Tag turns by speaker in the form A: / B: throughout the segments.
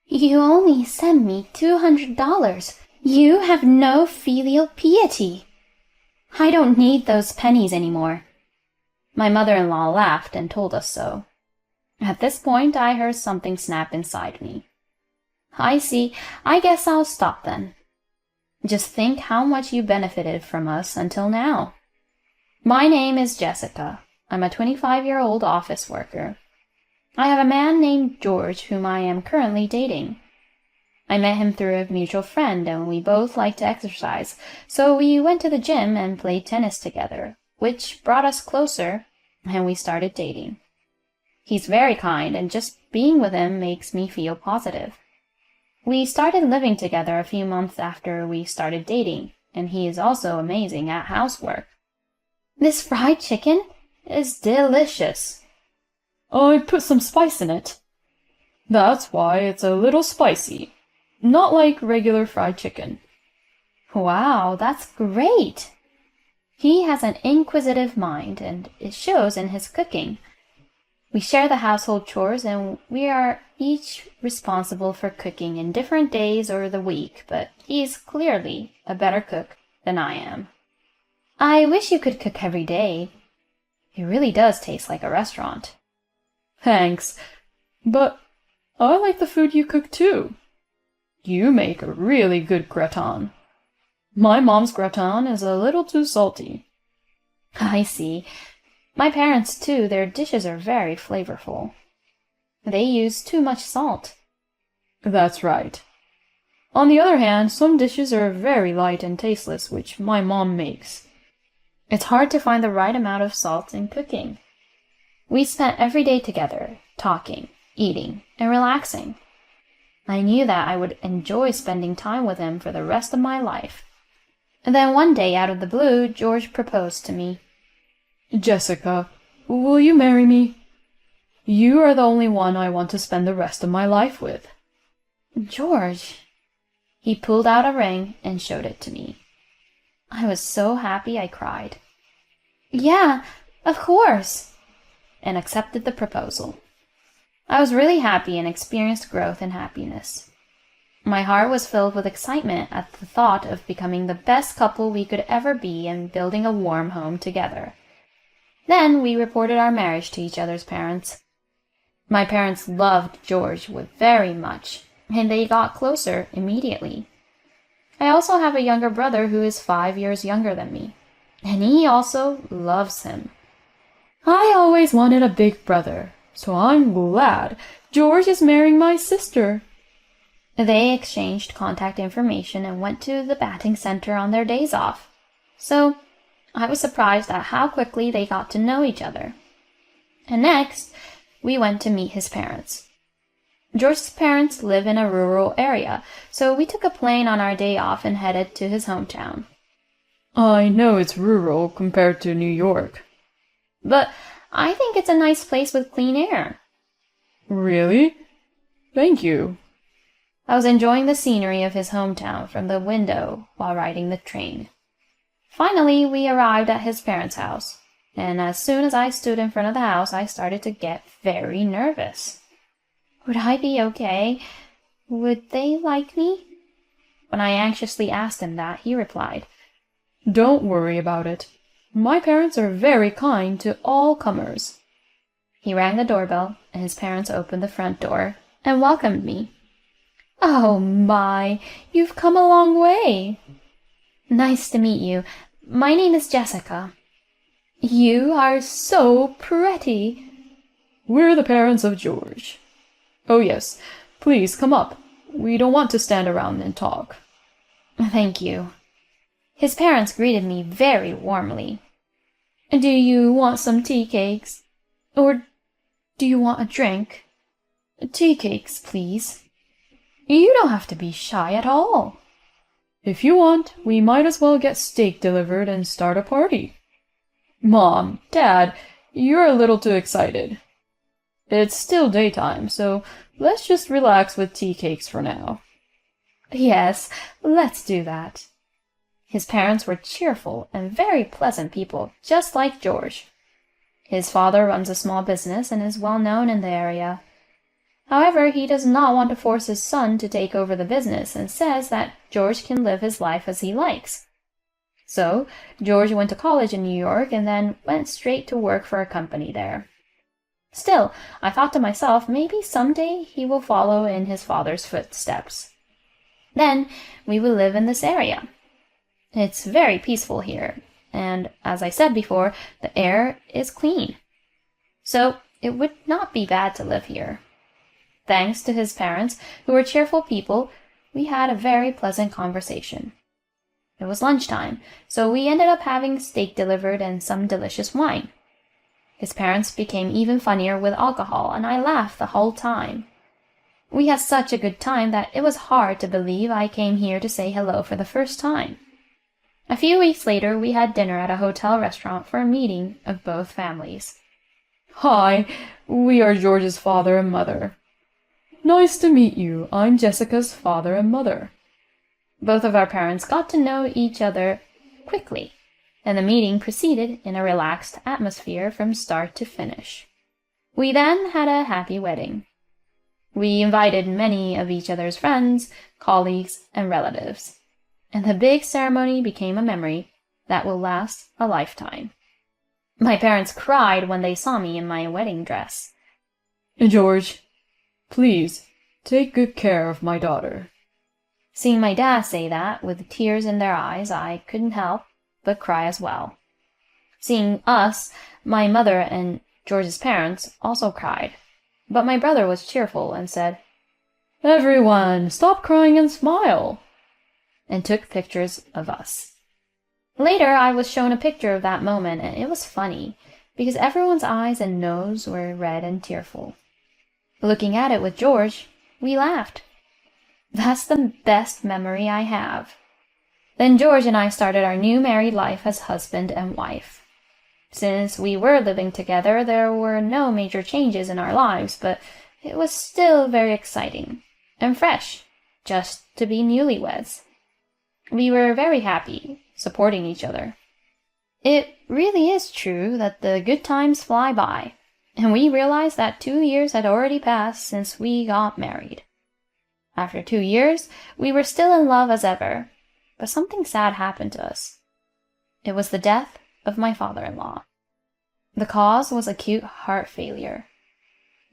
A: You only send me $200. You have no filial piety. I don't need those pennies anymore. My mother-in-law laughed and told us so. At this point, I heard something snap inside me. I see. I guess I'll stop then. Just think how much you benefited from us until now. My name is Jessica. I'm a 25-year-old office worker. I have a man named George whom I am currently dating. I met him through a mutual friend, and we both like to exercise, so we went to the gym and played tennis together, which brought us closer, and we started dating. He's very kind, and just being with him makes me feel positive. We started living together a few months after we started dating, and he is also amazing at housework. This fried chicken is delicious.
B: I put some spice in it. That's why it's a little spicy. Not like regular fried chicken.
A: Wow, that's great. He has an inquisitive mind, and it shows in his cooking. We share the household chores, and we are each responsible for cooking in different days or the week, but he's clearly a better cook than I am. I wish you could cook every day. It really does taste like a restaurant.
B: Thanks, but I like the food you cook too. You make a really good gratin. My mom's gratin is a little too salty.
A: I see. My parents, too, their dishes are very flavorful. They use too much salt.
B: That's right. On the other hand, some dishes are very light and tasteless, which my mom makes.
A: It's hard to find the right amount of salt in cooking. We spent every day together, talking, eating, and relaxing. I knew that I would enjoy spending time with him for the rest of my life. And then one day, out of the blue, George proposed to me.
B: Jessica, will you marry me? You are the only one I want to spend the rest of my life with.
A: George. He pulled out a ring and showed it to me. I was so happy I cried. Yeah, of course, and accepted the proposal. I was really happy and experienced growth and happiness. My heart was filled with excitement at the thought of becoming the best couple we could ever be and building a warm home together. Then we reported our marriage to each other's parents. My parents loved George very much, and they got closer immediately. I also have a younger brother who is 5 years younger than me, and he also loves him.
B: I always wanted a big brother, so I'm glad George is marrying my sister.
A: They exchanged contact information and went to the batting center on their days off. So I was surprised at how quickly they got to know each other. And next, we went to meet his parents. George's parents live in a rural area, so we took a plane on our day off and headed to his hometown.
B: I know it's rural compared to New York.
A: But I think it's a nice place with clean air.
B: Really? Thank you.
A: I was enjoying the scenery of his hometown from the window while riding the train. Finally, we arrived at his parents' house, and as soon as I stood in front of the house, I started to get very nervous. Would I be okay? Would they like me? When I anxiously asked him that, he replied,
B: Don't worry about it. My parents are very kind to all comers.
A: He rang the doorbell, and his parents opened the front door and welcomed me. Oh my, you've come a long way. Nice to meet you. My name is Jessica. You are so pretty.
B: We're the parents of George. Oh yes, please come up. We don't want to stand around and talk.
A: Thank you. His parents greeted me very warmly. Do you want some tea cakes? Or do you want a drink? Tea cakes, please. You don't have to be shy at all.
B: If you want, we might as well get steak delivered and start a party. Mom, Dad, you're a little too excited. It's still daytime, so let's just relax with tea cakes for now.
A: Yes, let's do that. His parents were cheerful and very pleasant people, just like George. His father runs a small business and is well known in the area. However, he does not want to force his son to take over the business and says that George can live his life as he likes. So, George went to college in New York and then went straight to work for a company there. Still, I thought to myself, maybe someday he will follow in his father's footsteps. Then we will live in this area. It's very peaceful here, and as I said before, the air is clean. So it would not be bad to live here. Thanks to his parents, who were cheerful people, we had a very pleasant conversation. It was lunchtime, so we ended up having steak delivered and some delicious wine. His parents became even funnier with alcohol, and I laughed the whole time. We had such a good time that it was hard to believe I came here to say hello for the first time. A few weeks later, we had dinner at a hotel restaurant for a meeting of both families.
B: Hi, we are George's father and mother. Nice to meet you. I'm Jessica's father and mother.
A: Both of our parents got to know each other quickly, and the meeting proceeded in a relaxed atmosphere from start to finish. We then had a happy wedding. We invited many of each other's friends, colleagues, and relatives, and the big ceremony became a memory that will last a lifetime. My parents cried when they saw me in my wedding dress.
B: George, please take good care of my daughter.
A: Seeing my dad say that with tears in their eyes, I couldn't help but cry as well. Seeing us, my mother and George's parents also cried, but my brother was cheerful and said,
B: Everyone, stop crying and smile,
A: and took pictures of us. Later, I was shown a picture of that moment, and it was funny, because everyone's eyes and nose were red and tearful. Looking at it with George, we laughed. That's the best memory I have. Then George and I started our new married life as husband and wife. Since we were living together, there were no major changes in our lives, but it was still very exciting and fresh, just to be newlyweds. We were very happy, supporting each other. It really is true that the good times fly by, and we realized that 2 years had already passed since we got married. After 2 years, we were still in love as ever, but something sad happened to us. It was the death of my father-in-law. The cause was acute heart failure.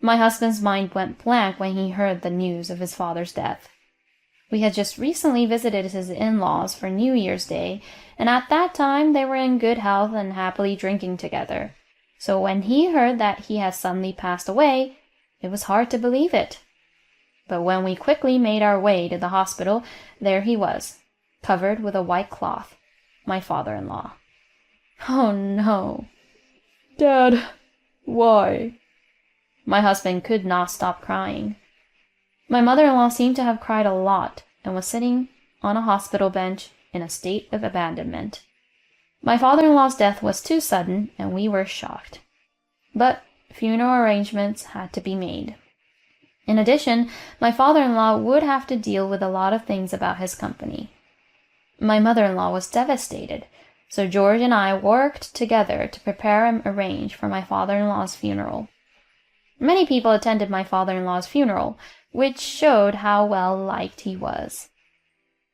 A: My husband's mind went blank when he heard the news of his father's death. We had just recently visited his in-laws for New Year's Day, and at that time they were in good health and happily drinking together. So when he heard that he had suddenly passed away, it was hard to believe it. But when we quickly made our way to the hospital, there he was, covered with a white cloth, my father-in-law. Oh no.
B: Dad, why?
A: My husband could not stop crying. My mother-in-law seemed to have cried a lot and was sitting on a hospital bench in a state of abandonment. My father-in-law's death was too sudden, and we were shocked. But funeral arrangements had to be made. In addition, my father-in-law would have to deal with a lot of things about his company. My mother-in-law was devastated, so George and I worked together to prepare and arrange for my father-in-law's funeral. Many people attended my father-in-law's funeral, which showed how well liked he was.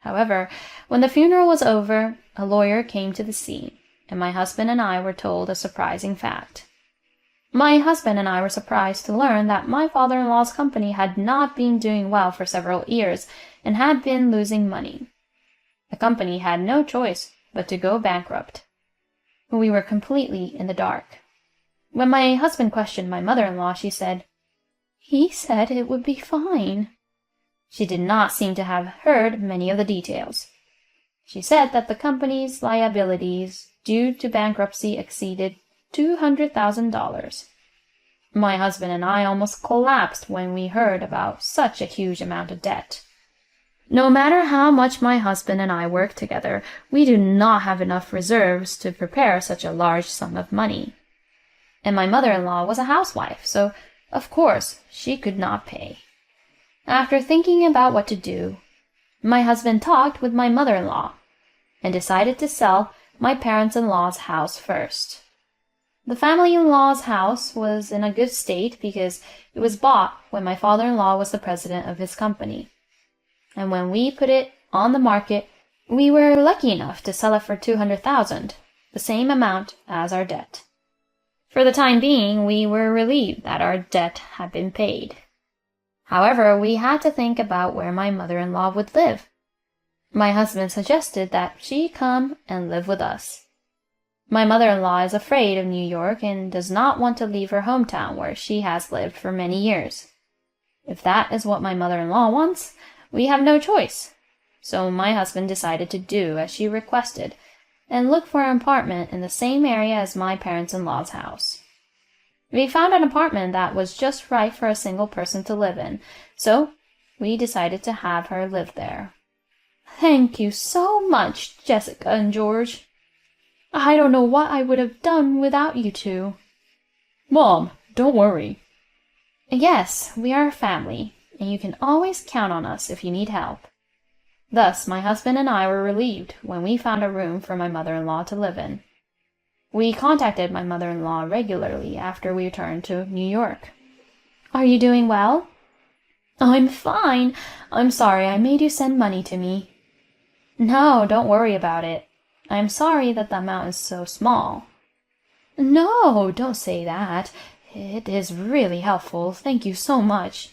A: However, when the funeral was over, a lawyer came to the scene, and my husband and I were told a surprising fact. My husband and I were surprised to learn that my father-in-law's company had not been doing well for several years and had been losing money. The company had no choice but to go bankrupt. We were completely in the dark. When my husband questioned my mother-in-law, she said, "He said it would be fine." She did not seem to have heard many of the details. She said that the company's liabilities due to bankruptcy exceeded $200,000. My husband and I almost collapsed when we heard about such a huge amount of debt. No matter how much my husband and I work together, we do not have enough reserves to prepare such a large sum of money. And my mother-in-law was a housewife, so of course she could not pay. After thinking about what to do, my husband talked with my mother-in-law and decided to sell my parents-in-law's house first. The family-in-law's house was in a good state because it was bought when my father-in-law was the president of his company. And when we put it on the market, we were lucky enough to sell it for $200,000, the same amount as our debt. For the time being, we were relieved that our debt had been paid. However, we had to think about where my mother-in-law would live. My husband suggested that she come and live with us. My mother-in-law is afraid of New York and does not want to leave her hometown where she has lived for many years. If that is what my mother-in-law wants, we have no choice. So my husband decided to do as she requested and look for an apartment in the same area as my parents-in-law's house. We found an apartment that was just right for a single person to live in, so we decided to have her live there. Thank you so much, Jessica and George. I don't know what I would have done without you two.
B: Mom, don't worry.
A: Yes, we are a family, and you can always count on us if you need help. Thus, my husband and I were relieved when we found a room for my mother-in-law to live in. We contacted my mother-in-law regularly after we returned to New York. Are you doing well? I'm fine. I'm sorry I made you send money to me. No, don't worry about it. I'm sorry that the amount is so small. No, don't say that. It is really helpful. Thank you so much.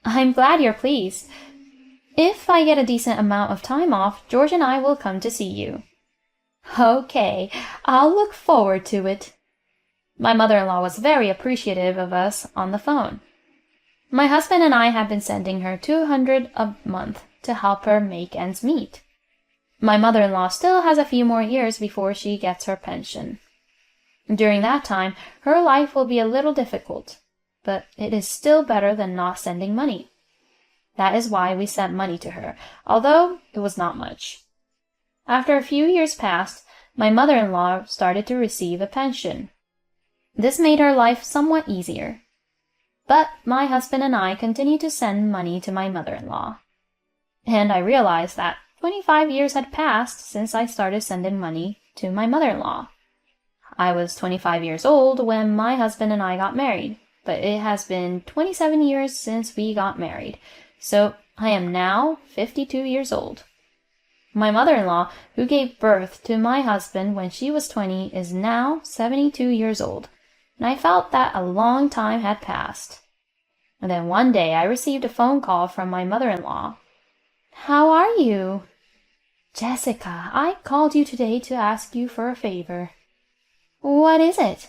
A: I'm glad you're pleased. If I get a decent amount of time off, George and I will come to see you. Okay, I'll look forward to it. My mother-in-law was very appreciative of us on the phone. My husband and I have been sending her $200 a month to help her make ends meet. My mother-in-law still has a few more years before she gets her pension. During that time, her life will be a little difficult, but it is still better than not sending money. That is why we sent money to her, although it was not much. After a few years passed, my mother-in-law started to receive a pension. This made her life somewhat easier. But my husband and I continued to send money to my mother-in-law. And I realized that 25 years had passed since I started sending money to my mother-in-law. I was 25 years old when my husband and I got married, but it has been 27 years since we got married, so I am now 52 years old. My mother-in-law, who gave birth to my husband when she was 20, is now 72 years old, and I felt that a long time had passed. And then one day I received a phone call from my mother-in-law. How are you? Jessica, I called you today to ask you for a favor. What is it?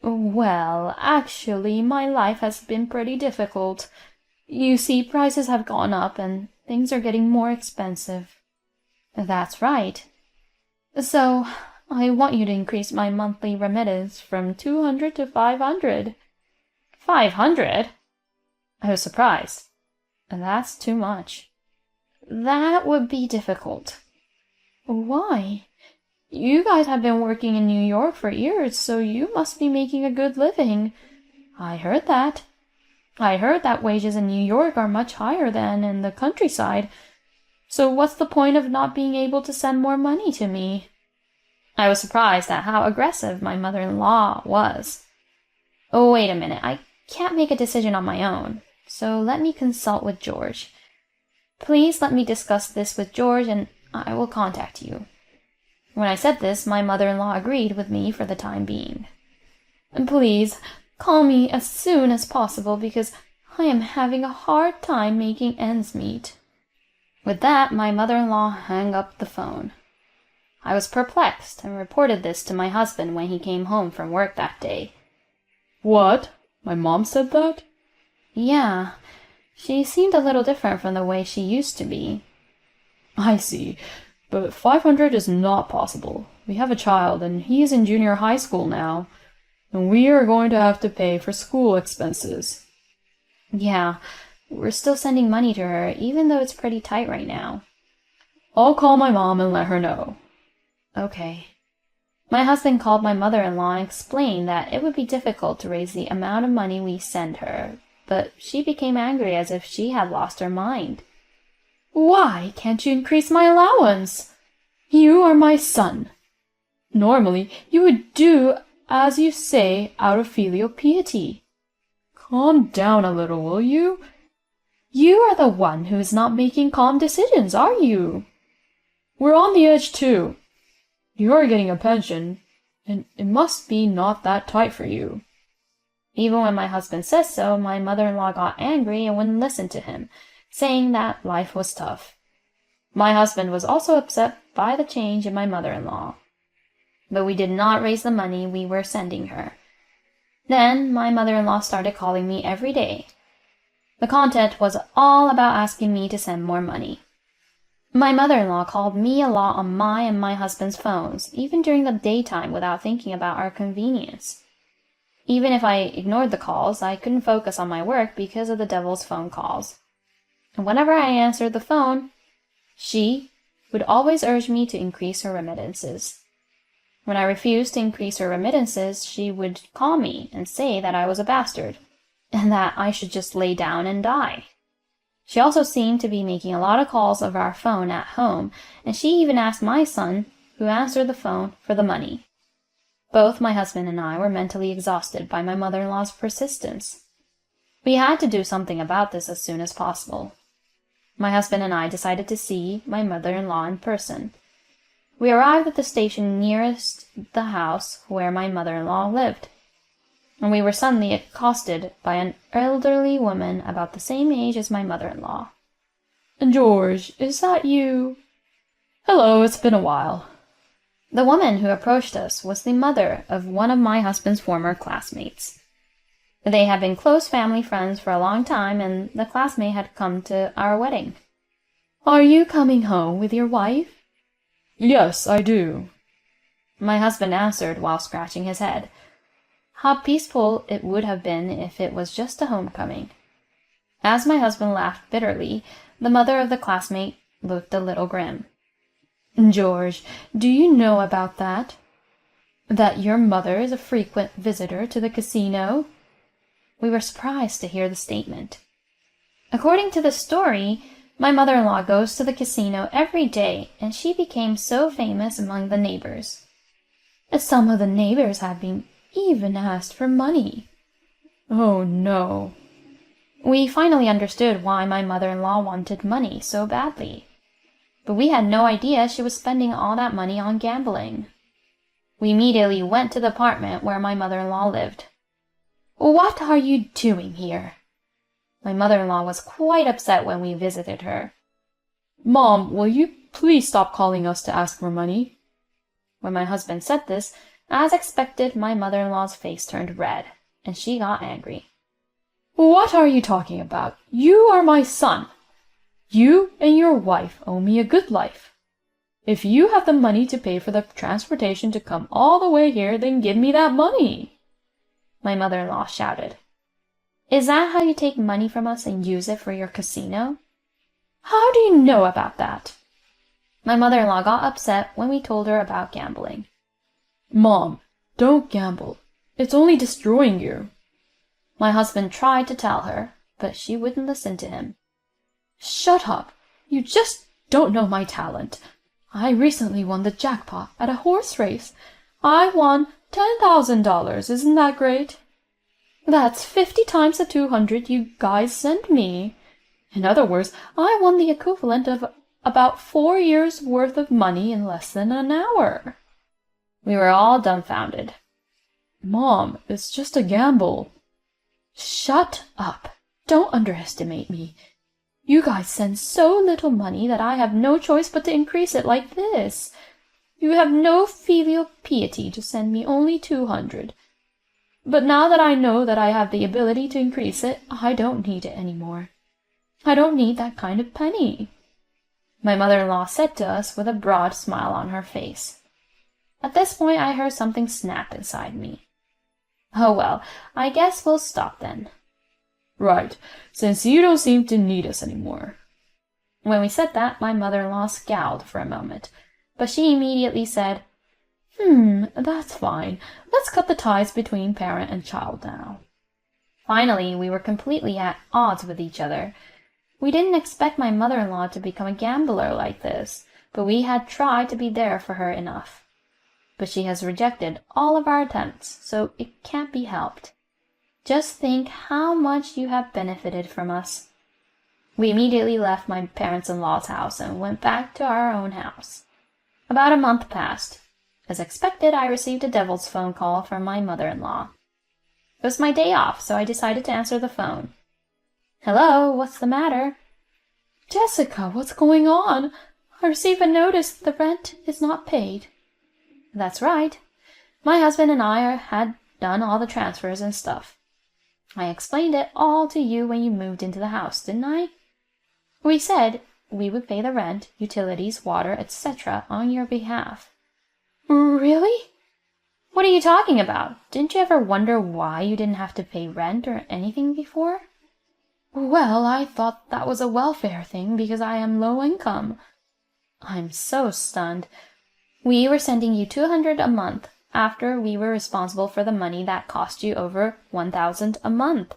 A: Well, actually, my life has been pretty difficult. You see, prices have gone up and things are getting more expensive. That's right. So, I want you to increase my monthly remittance from 200 to 500. 500? I was surprised. That's too much. That would be difficult. Why? You guys have been working in New York for years, so you must be making a good living. I heard that. I heard that wages in New York are much higher than in the countryside. So what's the point of not being able to send more money to me? I was surprised at how aggressive my mother-in-law was. Oh, wait a minute. I can't make a decision on my own, so let me consult with George. Please let me discuss this with George and I will contact you. When I said this, my mother-in-law agreed with me for the time being. Please, call me as soon as possible because I am having a hard time making ends meet. With that, my mother-in-law hung up the phone. I was perplexed and reported this to my husband when he came home from work that day.
B: What? My mom said that?
A: Yeah, she seemed a little different from the way she used to be.
B: I see, but 500 is not possible. We have a child, and he is in junior high school now, and we are going to have to pay for school expenses.
A: Yeah, we're still sending money to her, even though it's pretty tight right now.
B: I'll call my mom and let her know.
A: Okay. My husband called my mother-in-law and explained that it would be difficult to raise the amount of money we send her, but she became angry as if she had lost her mind.
B: Why can't you increase my allowance? You are my son. Normally, you would do as you say, out of filial piety. Calm down a little, will you? You are the one who is not making calm decisions, are you? We're on the edge too. You are getting a pension, and it must be not that tight for you.
A: Even when my husband says so, my mother-in-law got angry and wouldn't listen to him, saying that life was tough. My husband was also upset by the change in my mother-in-law. But we did not raise the money we were sending her. Then my mother-in-law started calling me every day. The content was all about asking me to send more money. My mother-in-law called me a lot on my and my husband's phones, even during the daytime without thinking about our convenience. Even if I ignored the calls, I couldn't focus on my work because of the devil's phone calls. And whenever I answered the phone, she would always urge me to increase her remittances. When I refused to increase her remittances, she would call me and say that I was a bastard, and that I should just lay down and die. She also seemed to be making a lot of calls over our phone at home, and she even asked my son, who answered the phone, for the money. Both my husband and I were mentally exhausted by my mother-in-law's persistence. We had to do something about this as soon as possible. My husband and I decided to see my mother-in-law in person. We arrived at the station nearest the house where my mother-in-law lived, and we were suddenly accosted by an elderly woman about the same age as my mother-in-law.
B: George, is that you? Hello, it's been a while.
A: The woman who approached us was the mother of one of my husband's former classmates. They had been close family friends for a long time, and the classmate had come to our wedding.
B: Are you coming home with your wife? Yes, I do.
A: My husband answered while scratching his head. How peaceful it would have been if it was just a homecoming. As my husband laughed bitterly, the mother of the classmate looked a little grim.
B: George, do you know about that? That your mother is a frequent visitor to the casino?
A: We were surprised to hear the statement. According to the story, my mother-in-law goes to the casino every day, and she became so famous among the neighbors.
B: Some of the neighbors have been even asked for money. Oh, no.
A: We finally understood why my mother-in-law wanted money so badly. But we had no idea she was spending all that money on gambling. We immediately went to the apartment where my mother-in-law lived. What are you doing here? My mother-in-law was quite upset when we visited her.
B: Mom, will you please stop calling us to ask for money?
A: When my husband said this, as expected, my mother-in-law's face turned red, and she got angry.
B: What are you talking about? You are my son. You and your wife owe me a good life. If you have the money to pay for the transportation to come all the way here, then give me that money.
A: My mother-in-law shouted. Is that how you take money from us and use it for your casino?
B: How do you know about that?
A: My mother-in-law got upset when we told her about gambling.
B: Mom, don't gamble. It's only destroying you.
A: My husband tried to tell her, but she wouldn't listen to him.
B: Shut up. You just don't know my talent. I recently won the jackpot at a horse race. I won $10,000. Isn't that great? That's 50 times the 200 you guys sent me. In other words, I won the equivalent of about 4 years' worth of money in less than an hour.
A: We were all dumbfounded.
B: Mom, it's just a gamble. Shut up. Don't underestimate me. You guys send so little money that I have no choice but to increase it like this. You have no filial piety to send me only 200. But now that I know that I have the ability to increase it, I don't need it anymore. I don't need that kind of penny.
A: My mother-in-law said to us with a broad smile on her face. At this point, I heard something snap inside me. Oh well, I guess we'll stop then.
B: Right, since you don't seem to need us anymore.
A: When we said that, my mother-in-law scowled for a moment, but she immediately said,
B: That's fine. Let's cut the ties between parent and child now.
A: Finally, we were completely at odds with each other. We didn't expect my mother-in-law to become a gambler like this, but we had tried to be there for her enough. but she has rejected all of our attempts, so it can't be helped. Just think how much you have benefited from us." We immediately left my parents-in-law's house and went back to our own house. About a month passed. As expected, I received a devil's phone call from my mother-in-law. It was my day off, so I decided to answer the phone. "Hello, what's the matter?"
B: "Jessica, what's going on? I received a notice the rent is not paid."
A: "That's right. My husband and I had done all the transfers and stuff. I explained it all to you when you moved into the house, didn't I? We said we would pay the rent, utilities, water, etc. on your behalf."
B: "Really?"
A: "What are you talking about? Didn't you ever wonder why you didn't have to pay rent or anything before?"
B: "Well, I thought that was a welfare thing because I am low income."
A: I'm so stunned. We were sending you $200 a month after we were responsible for the money that cost you over $1,000 a month.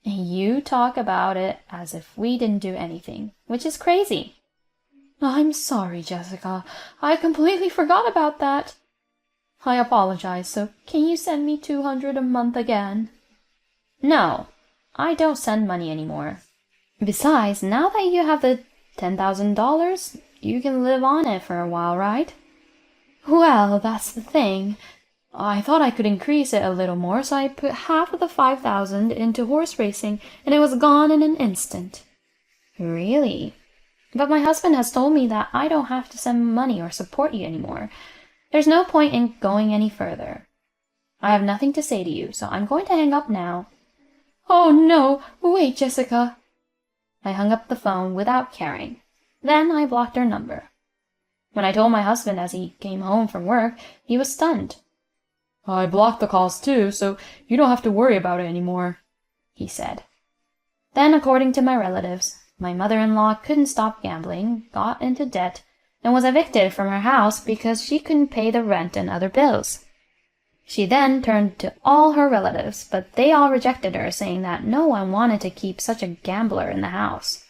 A: And you talk about it as if we didn't do anything, which is crazy.
B: "I'm sorry, Jessica. I completely forgot about that. I apologize, so can you send me $200 a month again?"
A: "No, I don't send money anymore. Besides, now that you have the $10,000, you can live on it for a while, right?"
B: "Well, that's the thing. I thought I could increase it a little more, so I put half of the $5,000 into horse racing, and it was gone in an instant."
A: "Really? But my husband has told me that I don't have to send money or support you anymore. There's no point in going any further. I have nothing to say to you, so I'm going to hang up now."
B: "Oh, no. Wait, Jessica."
A: I hung up the phone without caring. Then I blocked her number. When I told my husband as he came home from work, he was stunned.
B: "I blocked the calls too, so you don't have to worry about it anymore,"
A: he said. Then, according to my relatives, my mother-in-law couldn't stop gambling, got into debt, and was evicted from her house because she couldn't pay the rent and other bills. She then turned to all her relatives, but they all rejected her, saying that no one wanted to keep such a gambler in the house.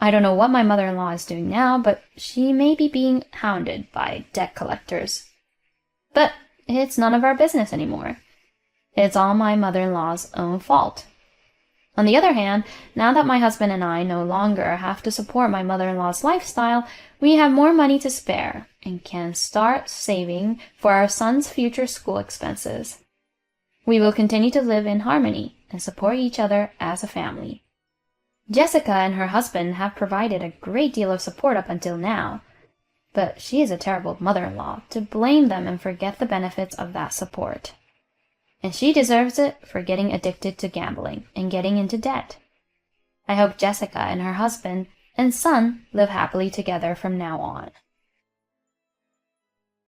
A: I don't know what my mother-in-law is doing now, but she may be being hounded by debt collectors. But it's none of our business anymore. It's all my mother-in-law's own fault. On the other hand, now that my husband and I no longer have to support my mother-in-law's lifestyle, we have more money to spare and can start saving for our son's future school expenses. We will continue to live in harmony and support each other as a family. Jessica and her husband have provided a great deal of support up until now, but she is a terrible mother-in-law to blame them and forget the benefits of that support. And she deserves it for getting addicted to gambling and getting into debt. I hope Jessica and her husband and son live happily together from now on.